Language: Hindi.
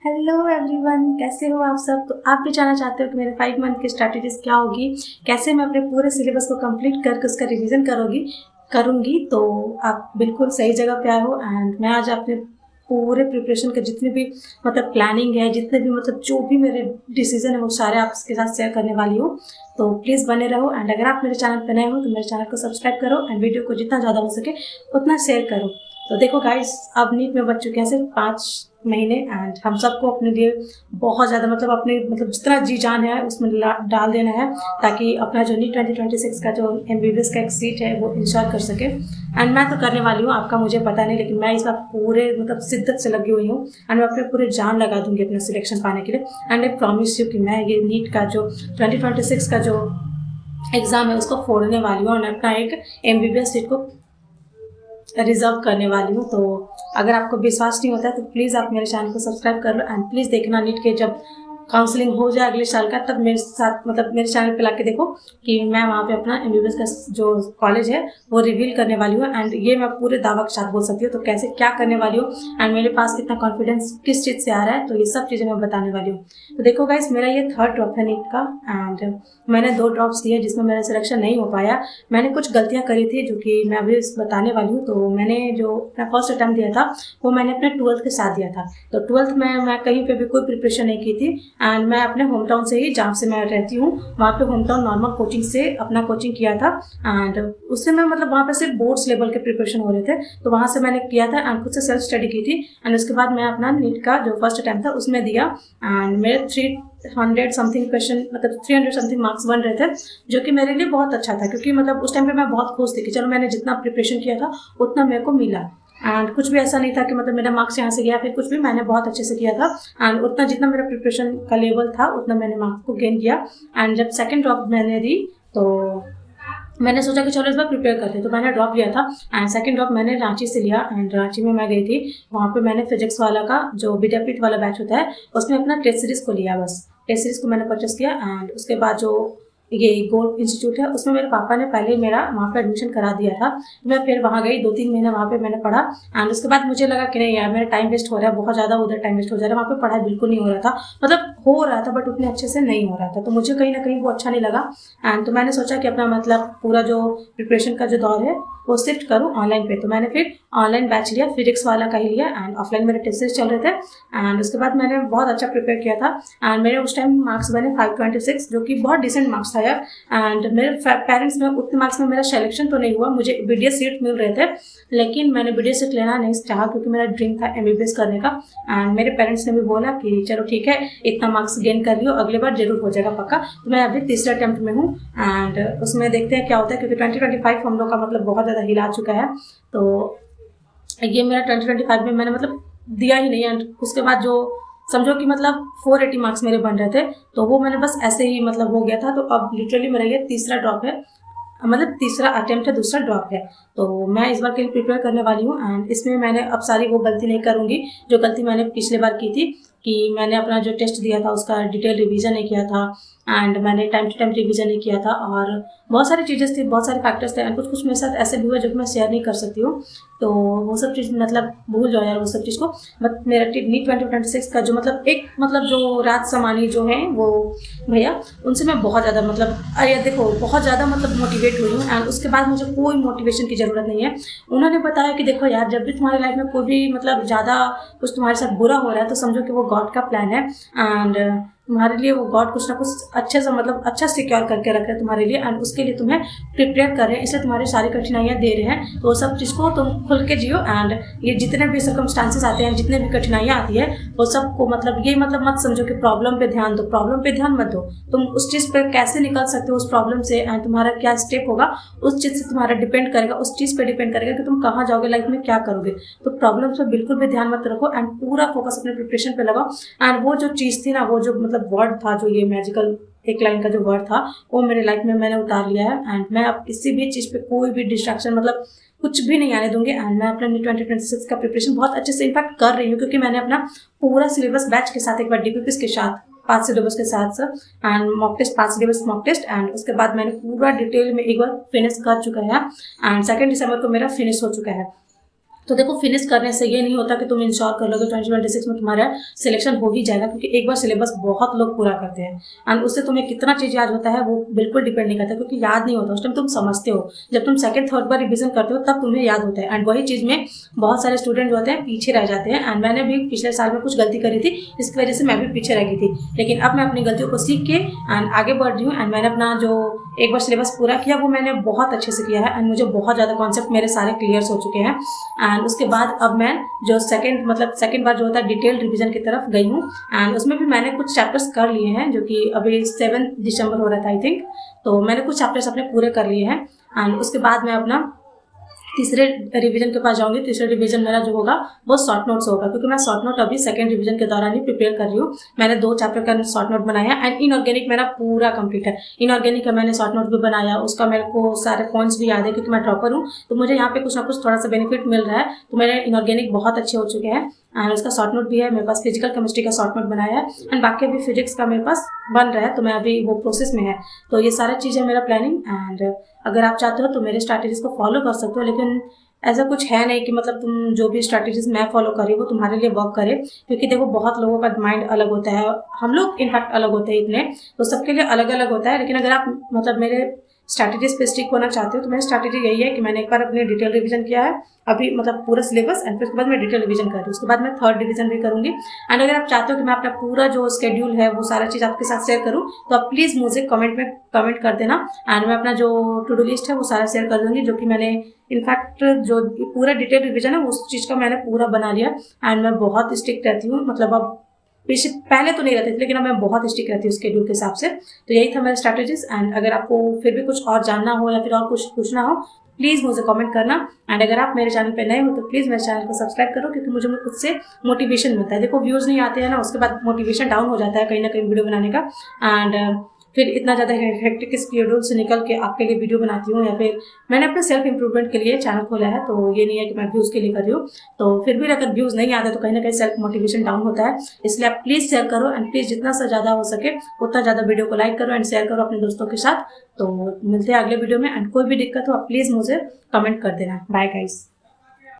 हेलो एवरीवन, कैसे हो आप सब। तो आप भी जानना चाहते हो कि मेरे 5 मंथ की स्ट्रैटेजीज क्या होगी, कैसे मैं अपने पूरे सिलेबस को कंप्लीट करके उसका रिवीजन करूँगी। तो आप बिल्कुल सही जगह पे आए हो। एंड मैं आज अपने पूरे प्रिपरेशन के जितने भी मतलब प्लानिंग है, जितने भी मतलब जो भी मेरे डिसीजन है वो सारे आपके साथ शेयर करने वाली हूँ। तो प्लीज़ बने रहो। एंड अगर आप मेरे चैनल पर नए हो तो मेरे चैनल को सब्सक्राइब करो एंड वीडियो को जितना ज़्यादा हो सके उतना शेयर करो। तो देखो गाइस, अब नीट में बच चुके हैं सिर्फ 5 महीने एंड हम सबको अपने लिए बहुत ज़्यादा मतलब अपने मतलब जितना जी जान है उसमें डाल देना है, ताकि अपना जो नीट 2026 का जो MBBS का एक सीट है वो इंश्योर कर सके। एंड मैं तो करने वाली हूँ, आपका मुझे पता नहीं, लेकिन मैं इस बार पूरे मतलब शिद्दत से लगी हुई हूँ एंड मैं अपने पूरे जान लगा दूंगी अपना सिलेक्शन पाने के लिए। एंड आई प्रॉमिस यू कि मैं ये नीट का जो 2026 का जो एग्ज़ाम है उसको फोड़ने वाली हूँ और अपना एक MBBS सीट को रिजर्व करने वाली हूँ। तो अगर आपको विश्वास नहीं होता है तो प्लीज़ आप मेरे चैनल को सब्सक्राइब कर लो एंड प्लीज़ देखना नीट के जब काउंसलिंग हो जाए अगले साल का, तब मेरे साथ मतलब मेरे चैनल पे लाके देखो कि मैं वहाँ पे अपना MBBS का जो कॉलेज है वो रिवील करने वाली हूँ। एंड ये मैं पूरे दावा के साथ बोल सकती हूँ तो कैसे क्या करने वाली हूँ एंड मेरे पास इतना कॉन्फिडेंस किस चीज़ से आ रहा है, तो ये सब चीज़ें मैं बताने वाली हूँ। तो देखो गाइस, मेरा ये 3rd ड्रॉप है नीट का एंड मैंने 2 ड्रॉप्स दिए जिसमें मेरा सिलेक्शन नहीं हो पाया। मैंने कुछ गलतियाँ करी थी जो कि मैं अभी बताने वाली हूँ। तो मैंने जो अपना फर्स्ट अटैम्प्ट दिया था वो मैंने अपने 12th के साथ दिया था। तो 12th में मैं कहीं पे भी कोई प्रिपरेशन नहीं की थी एंड मैं अपने होम टाउन से ही, जहाँ से मैं रहती हूँ वहाँ पे होम टाउन नॉर्मल कोचिंग से अपना कोचिंग किया था। एंड उससे मैं मतलब वहाँ पे सिर्फ बोर्ड्स लेवल के प्रिपरेशन हो रहे थे तो वहाँ से मैंने किया था एंड खुद से सेल्फ स्टडी की थी। एंड उसके बाद मैं अपना नीट का जो फर्स्ट अटैम्प्ट था उसमें दिया एंड मेरे 300 समथिंग क्वेश्चन मतलब 300 समथिंग मार्क्स बन रहे थे, जो कि मेरे लिए बहुत अच्छा था क्योंकि मतलब उस टाइम पे मैं बहुत खुश थी कि चलो मैंने जितना प्रिपरेशन किया था उतना मेरे को मिला। एंड कुछ भी ऐसा नहीं था कि मतलब मेरा मार्क्स यहाँ से गया फिर कुछ भी, मैंने बहुत अच्छे से किया था एंड उतना जितना मेरा प्रिपरेशन का लेवल था उतना मैंने मार्क्स को गेन किया। एंड जब सेकेंड ड्रॉप मैंने दी तो मैंने सोचा कि चलो इस बार प्रिपेयर करते, तो मैंने ड्रॉप लिया था एंड सेकंड ड्रॉप मैंने रांची से लिया। एंड रांची में मैं गई थी, वहाँ पे मैंने फिजिक्स वाला का जो विद्यापीठ वाला बैच होता है उसमें अपना टेस्ट सीरीज को लिया। बस टेस्ट सीरीज को मैंने परचेस किया एंड उसके बाद जो ये गोल्ड इंस्टीट्यूट है उसमें मेरे पापा ने पहले ही मेरा वहाँ पे एडमिशन करा दिया था। मैं फिर वहाँ गई, 2-3 महीने वहाँ पे मैंने पढ़ा एंड उसके बाद मुझे लगा कि नहीं यार मेरा टाइम वेस्ट हो रहा है, बहुत ज़्यादा उधर टाइम वेस्ट हो जा रहा है, वहाँ पे पढ़ाई बिल्कुल नहीं हो रहा था, मतलब हो रहा था बट उतने अच्छे से नहीं हो रहा था, तो मुझे कहीं ना कहीं वो अच्छा नहीं लगा। एंड तो मैंने सोचा कि अपना मतलब पूरा जो प्रिपरेशन का जो दौर है वो शिफ्ट करूँ ऑनलाइन पे। तो मैंने फिर ऑनलाइन बैच लिया, फिजिक्स वाला का ही लिया एंड ऑफलाइन मेरे टेस्ट चल रहे थे। एंड उसके बाद मैंने बहुत अच्छा प्रिपेयर किया था एंड मेरे उस टाइम मार्क्स बने 526, जो कि बहुत डिसेंट मार्क्स था यार। एंड मेरे पेरेंट्स में उतने मार्क्स में मेरा सिलेक्शन तो नहीं हुआ, मुझे BDS सीट मिल रहे थे, लेकिन मैंने BDS सीट लेना नहीं चाहा क्योंकि मेरा ड्रीम था MBBS करने का। एंड मेरे पेरेंट्स ने भी बोला कि चलो ठीक है, इतना मार्क्स गेन कर लियो, अगली बार जरूर हो जाएगा पक्का। तो मैं अभी तीसरे अटेम्प्ट में हूँ एंड उसमें देखते हैं क्या होता है, क्योंकि 2025 हम लोग का मतलब बहुत ज़्यादा हिला चुका है। तो ये मेरा 2025 में मैंने मतलब दिया ही नहीं एंड उसके बाद जो समझो कि मतलब 480 मार्क्स मेरे बन रहे थे, तो वो मैंने बस ऐसे ही मतलब हो गया था। तो अब लिटरली मेरा ये तीसरा ड्रॉप है, मतलब तीसरा अटेम्प्ट है, दूसरा ड्रॉप है। तो मैं इस बार के लिए प्रिपेयर करने वाली हूँ एंड इसमें मैंने अब सारी वो गलती नहीं करूँगी जो गलती मैंने पिछले बार की थी, कि मैंने अपना जो टेस्ट दिया था उसका डिटेल रिवीजन नहीं किया था एंड मैंने टाइम टू टाइम रिवीजन नहीं किया था, और बहुत सारी चीज़ें थी, बहुत सारे फैक्टर्स थे एंड कुछ मेरे साथ ऐसे भी हुए जो कि मैं शेयर नहीं कर सकती हूँ। तो वो सब चीज़ मतलब भूल जाओ यार वो सब चीज़ को। बट मेरा नीट 2026 का जो मतलब एक मतलब जो राज समानी जो है वो भैया, उनसे मैं बहुत ज़्यादा मतलब अरे देखो बहुत ज़्यादा मतलब मोटिवेट हुई हूँ एंड उसके बाद मुझे कोई मोटिवेशन की ज़रूरत नहीं है। उन्होंने बताया कि देखो यार, जब भी तुम्हारे लाइफ में कोई भी मतलब ज़्यादा कुछ तुम्हारे साथ बुरा हो रहा है तो समझो कि वो गॉड का प्लान है एंड तुम्हारे लिए वो गॉड कुछ ना कुछ अच्छे से मतलब अच्छा सिक्योर करके रख रहे हैं तुम्हारे लिए एंड उसके लिए तुम्हें प्रिपेयर कर रहे हैं, इसलिए तुम्हारी सारी कठिनाइयाँ दे रहे हैं। तो वो सब चीज़ को तुम खुल के जियो एंड ये जितने भी सर्कमस्टांसेस आते हैं, जितने भी कठिनाइयाँ आती है वो सबको मतलब ये मतलब मत समझो कि प्रॉब्लम पे ध्यान दो, प्रॉब्लम पे ध्यान मत दो, तुम उस चीज़ पे कैसे निकल सकते हो उस प्रॉब्लम से एंड तुम्हारा क्या स्टेप होगा उस चीज़ से तुम्हारा डिपेंड करेगा, उस चीज़ पे डिपेंड करेगा कि तुम कहाँ जाओगे लाइफ में, क्या करोगे। तो प्रॉब्लम्स पे बिल्कुल भी ध्यान मत रखो एंड पूरा फोकस अपने प्रिपरेशन पे लगाओ। एंड वो जो चीज़ थी ना, वो जो मतलब वर्ड था, जो ये मैजिकल एक लाइन का जो वर्ड था, वो मेरे लाइफ में मैंने उतार लिया है एंड मैं अब किसी भी चीज़ पे कोई भी डिस्ट्रैक्शन मतलब कुछ भी नहीं आने दूंगी। एंड मैं अपना 2026 का प्रिपरेशन बहुत अच्छे से इनफैक्ट कर रही हूँ क्योंकि मैंने अपना पूरा सिलेबस बैच के साथ एक बार DPPs के साथ 5 सिलेबस के साथ and mock test 5 syllabus mock test and उसके बाद मैंने पूरा डिटेल में एक बार फिनिश कर चुका है एंड 2 दिसंबर को मेरा फिनिश हो चुका है। तो देखो फिनिश करने से ये नहीं होता कि तुम इंश्योर कर लोगे 2026 में तुम्हारा सिलेक्शन हो ही जाएगा, क्योंकि एक बार सिलेबस बहुत लोग पूरा करते हैं एंड उससे तुम्हें कितना चीज़ याद होता है वो बिल्कुल डिपेंड नहीं करता, क्योंकि याद नहीं होता उस टाइम तुम समझते हो। जब तुम सेकंड थर्ड बार रिविजन करते हो तब तुम्हें याद होता है एंड वही चीज़ में बहुत सारे स्टूडेंट जो होते हैं पीछे रह जाते हैं। एंड मैंने भी पिछले साल में कुछ गलती करी थी, इसकी वजह से मैं भी पीछे रह गई थी, लेकिन अब मैं अपनी गलतियों को सीख के एंड आगे बढ़ रही हूँ। एंड मैंने अपना जो एक बार सिलेबस पूरा किया वो मैंने बहुत अच्छे से किया है एंड मुझे बहुत ज़्यादा कॉन्सेप्ट मेरे सारे क्लियर्स हो चुके हैं। एंड उसके बाद अब मैं जो सेकंड बार जो होता है डिटेल रिवीजन की तरफ गई हूँ एंड उसमें भी मैंने कुछ चैप्टर्स कर लिए हैं, जो कि अभी 7 दिसंबर हो रहा था आई थिंक, तो मैंने कुछ चैप्टर्स अपने पूरे कर लिए हैं। एंड उसके बाद मैं अपना तीसरे रिवीजन के पास जाऊंगी। तीसरे रिवीजन मेरा जो होगा वो शॉर्ट नोट्स होगा, क्योंकि मैं शॉर्ट नोट अभी सेकंड रिवीजन के दौरान ही प्रिपेयर कर रही हूँ। मैंने 2 चैप्टर का शॉर्ट नोट बनाया एंड इनऑर्गेनिक मेरा पूरा कंप्लीट है। इनऑर्गेनिक का मैंने शॉर्ट नोट भी बनाया, उसका मेरे को सारे पॉइंट्स भी याद है क्योंकि मैं ड्रॉपर हूँ, तो मुझे यहाँ पे कुछ ना कुछ थोड़ा सा बेनिफिट मिल रहा है। तो मेरे इनऑर्गेनिक बहुत अच्छे हो चुके हैं एंड उसका शॉर्ट नोट भी है मेरे पास। फिजिकल केमिस्ट्री का शॉर्ट नोट बनाया है एंड बाकी अभी फिजिक्स का मेरे पास बन रहा है, तो मैं अभी वो प्रोसेस में है। तो ये सारा चीज़ है मेरा प्लानिंग एंड अगर आप चाहते हो तो मेरे स्ट्रैटेजीज को फॉलो कर सकते हो, लेकिन ऐसा कुछ है नहीं कि मतलब तुम जो भी स्ट्रैटेजीज मैं फॉलो कर रही हूँ वो तुम्हारे लिए वर्क करे, क्योंकि देखो बहुत लोगों का माइंड अलग होता है, हम लोग इनफैक्ट अलग होते हैं इतने, तो सबके लिए अलग अलग होता है। लेकिन अगर आप मतलब मेरे स्ट्रैटेजीज पे स्टिक होना चाहते हो तो मेरी स्ट्रैटेजी यही है कि मैंने एक बार अपने डिटेल रिवीजन किया है अभी, मतलब पूरा सिलेबस, एंड फिर उसके बाद मैं डिटेल रिवीजन कर रही हूँ, उसके बाद मैं थर्ड रिवीजन भी करूँगी। एंड अगर आप चाहते हो कि मैं अपना पूरा जो शेड्यूल है वो सारा चीज़ आपके साथ शेयर करूँ तो आप प्लीज़ मुझे कमेंट में कमेंट कर देना एंड मैं अपना जो टू डू लिस्ट है वो सारा शेयर कर दूँगी, जो कि मैंने इनफैक्ट जो पूरा डिटेल रिवीजन है उस चीज़ का मैंने पूरा बना लिया एंड मैं बहुत स्ट्रिक्ट रहती हूँ। मतलब अब पहले तो नहीं रहती थी, लेकिन अब मैं बहुत स्टिक रहती हूँ स्केड्यूल के हिसाब से। तो यही था मेरा स्ट्रैटेजीज एंड अगर आपको फिर भी कुछ और जानना हो या फिर और कुछ पूछना हो प्लीज़ मुझे कमेंट करना। एंड अगर आप मेरे चैनल पे नए हो तो प्लीज़ मेरे चैनल को सब्सक्राइब करो, क्योंकि मुझे खुद से मोटिवेशन मिलता है। देखो व्यूज़ नहीं आते हैं ना, उसके बाद मोटिवेशन डाउन हो जाता है कहीं ना कहीं वीडियो बनाने का। एंड फिर इतना ज़्यादा हेक्टिक शेड्यूल से निकल के आपके लिए वीडियो बनाती हूँ, या फिर मैंने अपने सेल्फ इंप्रूवमेंट के लिए चैनल खोला है, तो ये नहीं है कि मैं व्यूज़ के लिए कर रही हूँ। तो फिर भी अगर व्यूज़ नहीं आते तो कहीं ना कहीं सेल्फ मोटिवेशन डाउन होता है, इसलिए आप प्लीज़ शेयर करो एंड प्लीज़ जितना से ज़्यादा हो सके उतना ज़्यादा वीडियो को लाइक करो एंड शेयर करो अपने दोस्तों के साथ। तो मिलते हैं अगले वीडियो में एंड कोई भी दिक्कत हो आप प्लीज़ मुझे कमेंट कर देना। Bye guys.